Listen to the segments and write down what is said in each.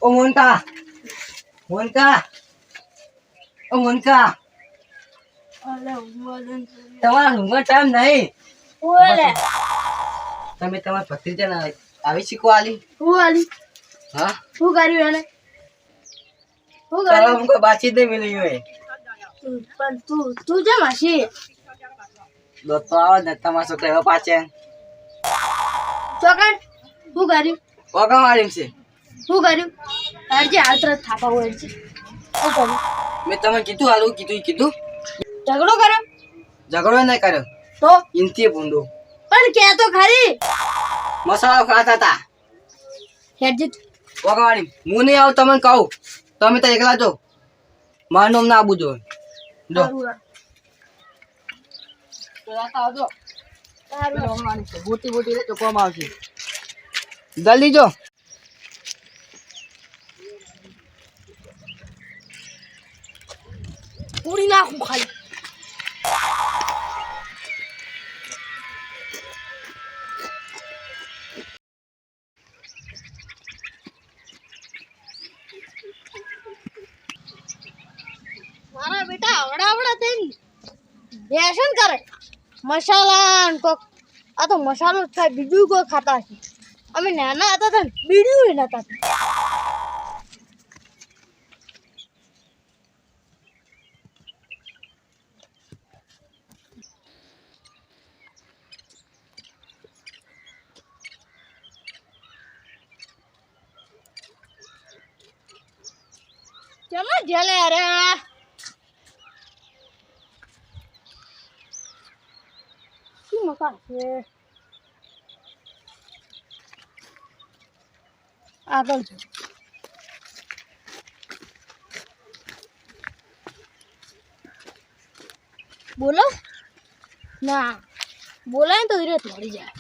ઓ મોનકા મોનકા ઓ મોનકા અલે ઉમરન તમારા ઊંઘનો ટાઈમ નહીં. ઓલે તમે તમારા ભત્રીજાને આવી શીખવા આલી? હું આલી હા હું કર્યું એને હું તારા કર્યું हमको बातचीत नहीं मिली है. પણ તું જેમ હસી દોસ્તો આવો ને તમારો છોકરો એવો પાછે ચોકન હું કર્યું ઓગા મારીમ છે. હું કર્યું અરજી આતર થાપા હોય છે હું કર્યું મેં તમને કીધું હાલું કીધું ઝઘડો કર્યો ઝઘડો નહીં કર્યો તો ઇનથી ભૂંડો પણ કે તો ખરી મસાલો ખાતા હતા. હેડજી ઓગા મારી હું નહીં આવું તમને કહું તમે તો એકલા જો મારું નામ ના આબુ જો જો બોટી બોટી તો કોમ આવશે જલ્દી જો. પૂરી નાખું ખાલી મારા બેટા આવડા થઈને વ્યસન કરે મસાલા ને કોક આ તો મસાલો જ ખાય બીજું કોઈ ખાતા છે. અમે નાના હતા ને બીજું નતા ખાતા. ચલો જેલે અરે શું મકાન છે આગળ છે બોલો ના બોલાય ને તો ધીરે મળી જાય.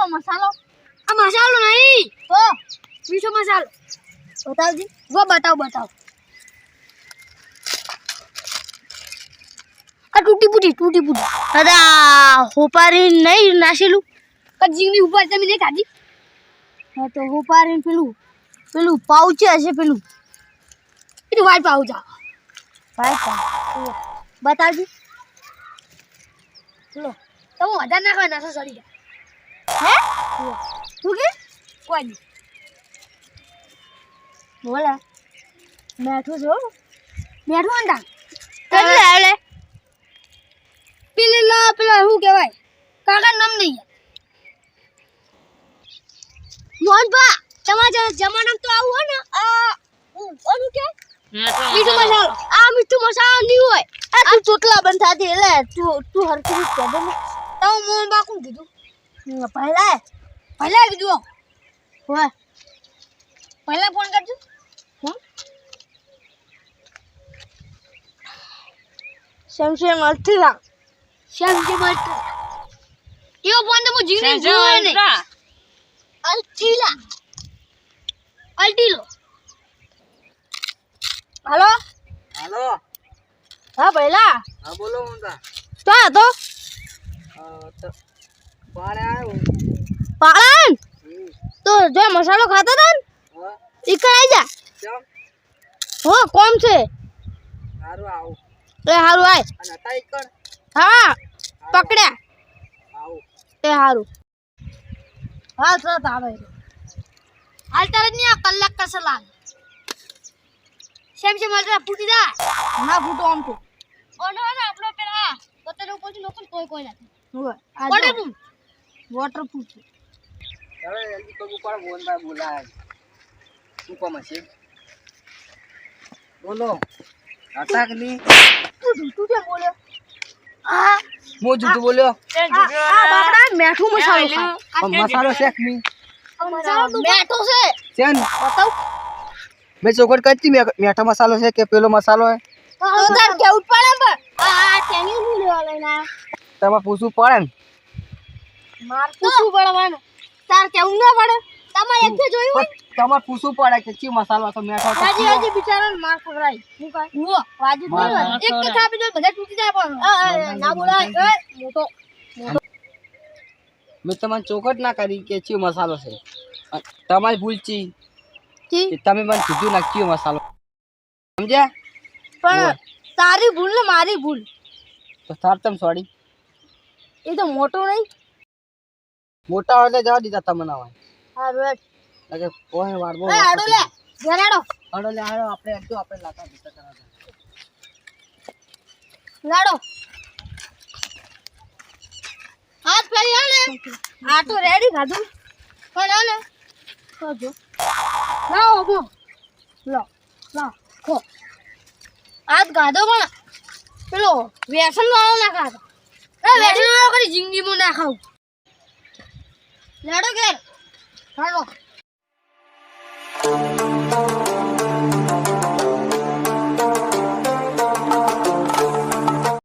મસાલો આ મસાલો નહીં તો મીઠો મસાલો બતાવજી વો બતાવ આ તૂટી ફૂટી દાદા હોપારી નહીં નાશેલું કજીની ઉપર તમે નહીં ખાધી હા તો હોપારી પેલું પાઉચ હશે પેલું એ વાઈટ પાઉચ બતાવજી લો તમે વધારે નાખવા નાસો સડી જાય હે તું કે કોઈ નહીં બોલા મેઠું છો મેઠું અંડા કેટલે આવલે પેલા શું કહેવાય કાકા નામ નહીં મોહનભા તમારા જમાનામાં તો આવું હોય ને આ ઓનું કે મીઠું મસાલો આ મીઠું મસાલો નહીં હોય આ તું ચોટલા બંધ થાતી એટલે તું હરખી રીતે કહે ને તો મોહનભા કોણ કીધું પહેલા કીધું હોય પહેલા ફોન કરજો સેમસંગ અલ્ટ્રા એવો ફોન તો હું જીવને જોયો નહીં અલ્ટીલો હાલો હાલો હા પહેલા હા બોલો મોનકા તો હતો તો પાડે આવ્યો પાળન તો જો મસાલો ખાતા હતા ને હા ઈ કરાઈ જા કેમ હો કોમ છે સારું આવું એ હારું આય અને હતા ઈકડ હા પકડ્યા આવું એ હારું હાલ તરત આવે હાલ તરત નહીં આ કલાક કસે લાગ સેમ અલ્ટ્રા ફૂટી જા ના ફૂટો આમ તો ઓનો ને આપણો પેલા પોતાનો ઉપરથી લોકો કોઈ નથી વોટરપ્રૂફ વોટરપ્રૂફ હવે જલ્દી પગ ઉપર બોલતા બોલાય શું કામ છે બોલો અટાક ની તું કેમ બોલ્યો હા હું જૂઠું બોલ્યો આ બાપડા મેઠું મસાલો પણ મસાલો શેક ની મેઠો છે છે ને બતાવ મેં ચોખટ કરતી મીઠા મસાલો છે કે પેલો મસાલો હે તો તાર કેવું પડે પણ આ તેની હું લેવા લઈને આયા તમારે પૂછવું પડે ને માર પૂછવું પડવાનું તાર કેવું ના પડે તમારે એકને જોયું હોય તમારે પૂછવું પડે કે ચી મસાલો તો મેઠો તો હાજી હાજી બિચારાને માર ખવરાય હું કાય હુઓ વાજુ માર એક તો થાપી દો બધા તૂટી જાય પણ ના બોલાય મોટો મેં તમને ચોખટ ના કરી કે ચી મસાલો છે તમારી ભૂલ ચી ઠીક કે તમે મને કીધું ના કયો મસાલો સમજ્યા પણ તારી ભૂલ ને મારી ભૂલ તો સાર તમ સોરી એ તો મોટો નહીં મોટા હોય જવા દીધા તમને હવે હારું હેડ એટલે કોઈ વાર બહુ એ આડો લે ઘેર આડો આડો લે આડો આપણે એકદો આપણે લાતા દીધા કરાતા લાડો હાથ ફેરી આને આ તો રેડી ખાધું પણ આને ખાજો લાવો બો લા ખો હાથ ગાધો પણ પેલો વ્યસન વાળો ના ખાતો એ વ્યસન વાળો કરી જિંદગીમાં ના ખાવું લાડો ઘેર હાલો